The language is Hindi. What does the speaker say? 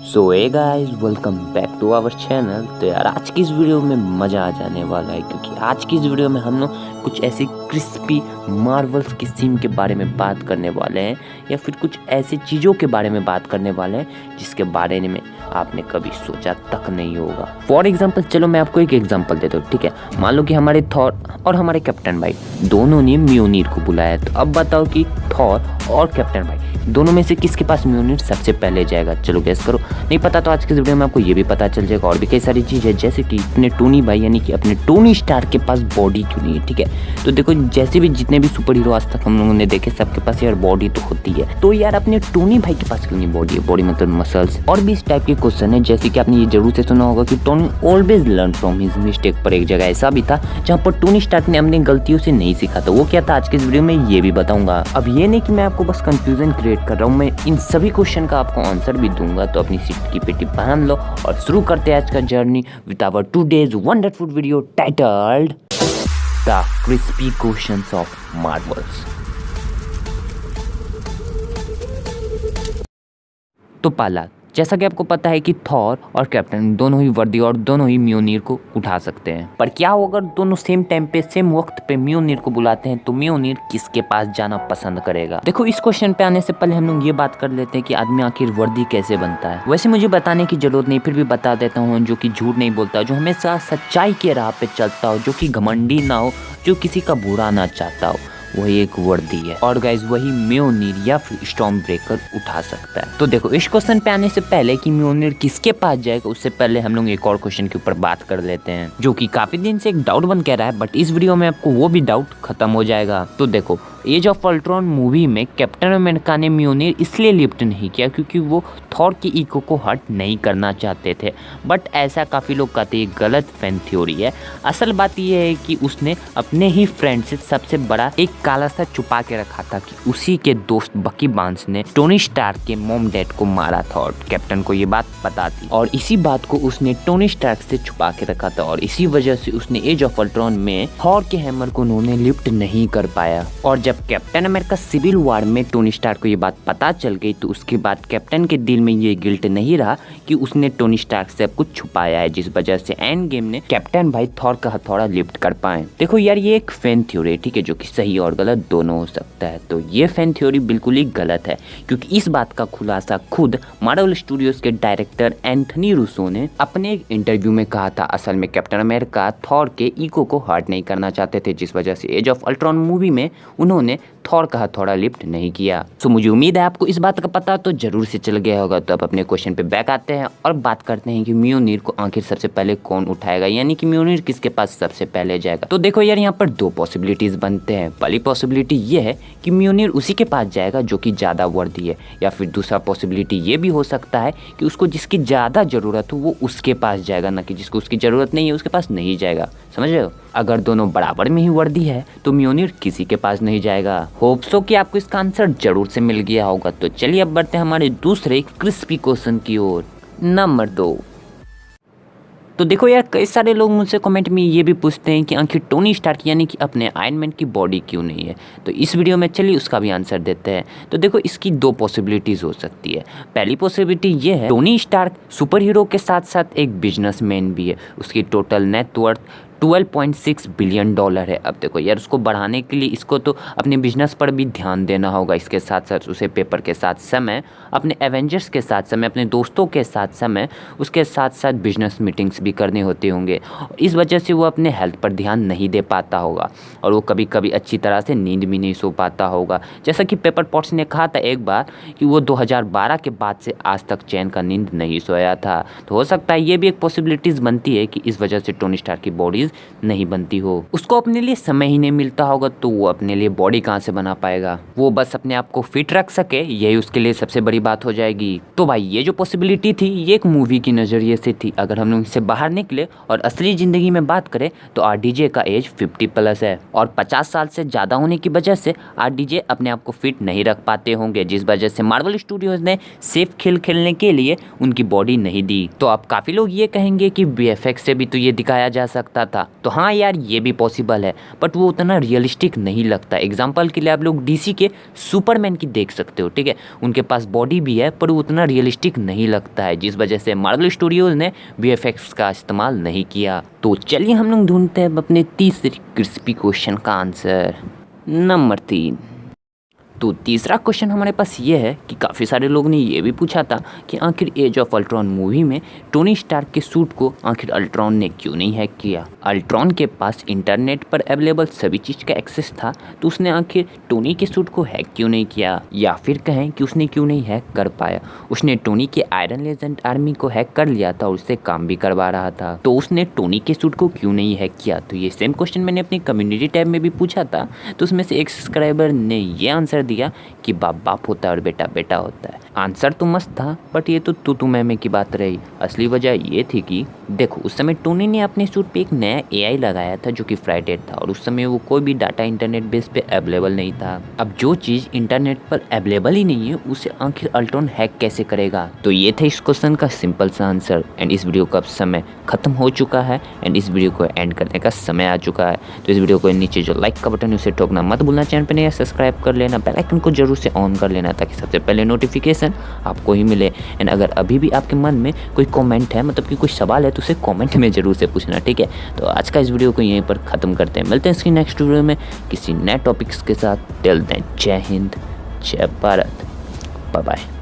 So hey guys, welcome back to our channel. तो यार आज की इस वीडियो में मज़ा आ जाने वाला है, क्योंकि आज की इस वीडियो में हम लोग कुछ ऐसी क्रिस्पी मार्वल्स की सीम के बारे में बात करने वाले हैं, या फिर कुछ ऐसी चीज़ों के बारे में बात करने वाले हैं जिसके बारे में आपने कभी सोचा तक नहीं होगा। फॉर एग्जाम्पल, चलो मैं आपको एक एग्जाम्पल देता हूँ, ठीक है। मान लो कि हमारे थॉर और हमारे कैप्टन भाई दोनों ने म्योनिर को बुलाया, तो अब बताओ कि थॉर और कैप्टन भाई दोनों में से किसके पास म्योनिर सबसे पहले जाएगा। चलो गैस करो। नहीं पता तो आज के वीडियो में आपको ये भी पता चल जाएगा। और भी कई सारी चीज़ है, जैसे कि अपने टोनी भाई यानी कि अपने टोनी स्टार्क के पास बॉडी क्यों नहीं है, ठीक है। तो देखो, जैसे भी जितने भी सुपर हीरो आज तक हम लोगों ने देखे, सबके पास यार बॉडी तो होती है। तो यार अपने टोनी भाई के पास क्यों नहीं बॉडी है? बॉडी मतलब मसल्स। और भी इस टाइप के क्वेश्चन है, जैसे कि आपने ये जरूर से सुना होगा कि Tony always learn from his mistake. पर एक जगह ऐसा भी था जहाँ पर टोनी स्टार्क ने अपनी गलतियों से नहीं सीखा था। वो क्या था आज के इस वीडियो में ये भी बताऊंगा। अब ये नहीं कि मैं आपको बस कंफ्यूजन क्रिएट कर रहा हूँ, मैं इन सभी क्वेश्चन का आपको आंसर भी दूंगा। तो अपनी सीट की पेटी बांध लो और शुरू करते हैं आज का journey with our today's wonderful video titled the crispy questions of marvels. तो पहला, जैसा कि आपको पता है कि थॉर और कैप्टन दोनों ही वर्दी और दोनों ही म्योनिर को उठा सकते हैं। पर क्या हो अगर दोनों सेम टाइम पे सेम वक्त पे म्योनिर को बुलाते हैं, तो म्योनिर किसके पास जाना पसंद करेगा? देखो, इस क्वेश्चन पे आने से पहले हम लोग ये बात कर लेते हैं कि आदमी आखिर वर्दी कैसे बनता है। वैसे मुझे बताने की जरूरत नहीं, फिर भी बता देता हूँ। जो कि झूठ नहीं बोलता, जो हमेशा सच्चाई के राह पे चलता हो, जो कि घमंडी ना हो, जो किसी का बुरा ना चाहता हो, वही एक वर्दी है। और गाइज वही म्योनिर या फिर स्टॉर्म ब्रेकर उठा सकता है। तो देखो, इस क्वेश्चन पे आने से पहले कि म्योनिर किसके पास जाएगा, उससे पहले हम लोग एक और क्वेश्चन के ऊपर बात कर लेते हैं, जो कि काफी दिन से एक डाउट बन कह रहा है। बट इस वीडियो में आपको वो भी डाउट खत्म हो जाएगा। तो देखो, एज ऑफ अल्ट्रॉन मूवी में कैप्टन अमेरिका ने म्योनिर इसलिए लिफ्ट नहीं किया क्योंकि वो थॉर की ईगो को हर्ट नहीं करना चाहते थे। बट ऐसा काफ़ी लोग कहते हैं, गलत फैन थ्योरी है। असल बात यह है कि उसने अपने ही फ्रेंड से सबसे बड़ा एक काला सा छुपा के रखा था कि उसी के दोस्त बकी बार्न्स ने टोनी स्टार्क के मॉम डैड को मारा था, और कैप्टन को ये बात पता थी। और इसी बात को उसने टोनी स्टार्क से छुपा के रखा था, और इसी वजह से उसने एज ऑफ अल्ट्रॉन में थॉर के हैमर को उन्होंने लिफ्ट नहीं कर पाया। और जब कैप्टन अमेरिका सिविल वॉर में टोनी स्टार्क को ये बात पता चल गई, तो उसके बाद कैप्टन के दिल में ये गिल्ट नहीं रहा कि उसने टोनी स्टार्क से अब कुछ छुपाया है, जिस वजह से एंड गेम ने कैप्टन भाई थॉर का हथौड़ा लिफ्ट कर पाए। देखो यार, ये एक फैन थ्योरी है, ठीक है, जो कि सही और गलत दोनों हो सकता है। तो ये फैन थ्योरी बिल्कुल ही गलत है, क्योंकि इस बात का खुलासा खुद मार्वल स्टूडियोज के डायरेक्टर एंथनी रूसो ने अपने एक इंटरव्यू में कहा था। असल में कैप्टन अमेरिका थॉर के ईगो को हर्ट नहीं करना चाहते थे, जिस वजह से एज ऑफ अल्ट्रॉन मूवी में उन्होंने थॉर का हथौड़ा लिफ्ट नहीं किया। तो मुझे उम्मीद है आपको इस बात का पता तो जरूर से चल गया होगा। तो अब अपने क्वेश्चन पे बैक आते हैं और बात करते हैं कि म्योनिर को आखिर सबसे पहले कौन उठाएगा, यानी कि म्योनिर किसके पास सबसे पहले जाएगा। तो देखो यार, यहाँ पर दो पॉसिबिलिटीज बनते हैं। पहली पॉसिबिलिटी ये है कि म्योनिर उसी के पास जाएगा जो कि ज्यादा वर्दी है, या फिर दूसरा पॉसिबिलिटी ये भी हो सकता है कि उसको जिसकी ज्यादा जरूरत हो वो उसके पास जाएगा, ना कि जिसको उसकी जरूरत नहीं है उसके पास नहीं जाएगा। समझ रहे हो? अगर दोनों बराबर में ही वर्दी है तो म्योनिर किसी के पास नहीं जाएगा। होप सो कि आपको इसका आंसर जरूर से मिल गया होगा। तो चलिए अब बढ़ते हैं हमारे दूसरे क्रिस्पी क्वेश्चन की ओर, नंबर 2। तो देखो यार, कई सारे लोग मुझसे कमेंट में ये भी पूछते हैं कि आखिर टोनी स्टार्क यानी कि अपने आयरन मैन की बॉडी क्यों नहीं है। तो इस वीडियो में चलिए उसका भी आंसर देते हैं। तो देखो, इसकी दो पॉसिबिलिटीज़ हो सकती है। पहली पॉसिबिलिटी ये है, टोनी स्टार्क सुपर हीरो के साथ साथ एक बिजनेसमैन भी है। उसकी टोटल नेटवर्थ $12.6 बिलियन है। अब देखो यार, उसको बढ़ाने के लिए इसको तो अपने बिजनेस पर भी ध्यान देना होगा। इसके साथ साथ उसे पेपर के साथ समय, अपने एवेंजर्स के साथ समय, अपने दोस्तों के साथ समय, उसके साथ साथ बिजनेस मीटिंग्स भी करने होते होंगे। इस वजह से वो अपने हेल्थ पर ध्यान नहीं दे पाता होगा, और वो कभी कभी अच्छी तरह से नींद भी नहीं सो पाता होगा। जैसा कि पेपर पॉट्स ने कहा था एक बार कि वो 2012 के बाद से आज तक चैन का नींद नहीं सोया था। तो हो सकता है ये भी एक पॉसिबिलिटीज़ बनती है कि इस वजह से टोनी स्टार्क की बॉडी नहीं बनती हो। उसको अपने लिए समय ही नहीं मिलता होगा, तो वो अपने लिए बॉडी कहाँ से बना पाएगा? वो बस अपने आप को फिट रख सके, यही उसके लिए सबसे बड़ी बात हो जाएगी। तो भाई, ये जो पॉसिबिलिटी थी ये एक मूवी की नजरिए से थी। अगर हम लोग इससे बाहर निकले और असली जिंदगी में बात करें, तो आरडीजे का एज 50+ है, और 50 साल से ज्यादा होने की वजह से आरडीजे अपने आप को फिट नहीं रख पाते होंगे, जिस वजह से मार्वल स्टूडियोज ने सेफ खेल खेलने के लिए उनकी बॉडी नहीं दी। तो अब काफी लोग ये कहेंगे कि वीएफएक्स से भी तो ये दिखाया जा सकता था, था। तो हाँ यार, ये भी पॉसिबल है, बट वो उतना रियलिस्टिक नहीं लगता। एग्जाम्पल के लिए आप लोग DC के सुपरमैन की देख सकते हो, ठीक है, उनके पास बॉडी भी है पर वो उतना रियलिस्टिक नहीं लगता है, जिस वजह से मार्वल स्टूडियोज ने VFX का इस्तेमाल नहीं किया। तो चलिए हम लोग ढूंढते हैं अपने तीसरे क्रिस्पी क्वेश्चन का आंसर। नंबर 3। तो तीसरा क्वेश्चन हमारे पास ये है कि काफ़ी सारे लोग ने ये भी पूछा था कि आखिर एज ऑफ अल्ट्रॉन मूवी में टोनी स्टार्क के सूट को आखिर अल्ट्रॉन ने क्यों नहीं हैक किया। अल्ट्रॉन के पास इंटरनेट पर अवेलेबल सभी चीज़ का एक्सेस था, तो उसने आखिर टोनी के सूट को हैक क्यों नहीं किया, या फिर कहें कि उसने क्यों नहीं हैक कर पाया। उसने टोनी के आयरन लेजेंड आर्मी को हैक कर लिया था और उससे काम भी करवा रहा था, तो उसने टोनी के सूट को क्यों नहीं हैक किया। तो ये सेम क्वेश्चन मैंने अपनी कम्युनिटी टैब में भी पूछा था, तो उसमें से एक सब्सक्राइबर ने ये आंसर दिया कि बाप बाप होता है और बेटा बेटा होता है। आंसर तो मस्त था, बट ये तो तू मैं की बात रही। असली वजह ये थी कि देखो, उस समय टोनी ने अपने सूट पे एक नया AI लगाया था जो कि फ्राइडेड था, और उस समय वो कोई भी डाटा इंटरनेट बेस पे अवेलेबल नहीं था। अब जो चीज़ इंटरनेट पर अवेलेबल ही नहीं है उसे आखिर अल्ट्रॉन हैक कैसे करेगा। तो ये था इस क्वेश्चन का सिंपल सा आंसर। एंड इस वीडियो का समय खत्म हो चुका है एंड इस वीडियो को एंड करने का समय आ चुका है। तो इस वीडियो को नीचे जो लाइक का बटन है उसे ठोकना मत भूलना, चैनल पर नया सब्सक्राइब कर लेना, बेल आइकन को जरूर से ऑन कर लेना ताकि सबसे पहले नोटिफिकेशन आपको ही मिले। एंड अगर अभी भी आपके मन में कोई कमेंट है, मतलब कि कोई सवाल है, तो उसे कमेंट में ज़रूर से पूछना, ठीक है। तो आज का इस वीडियो को यहीं पर ख़त्म करते हैं, मिलते हैं इसकी नेक्स्ट वीडियो में किसी नए टॉपिक्स के साथ। टिल देन, जय हिंद, जय भारत, बाय बाय।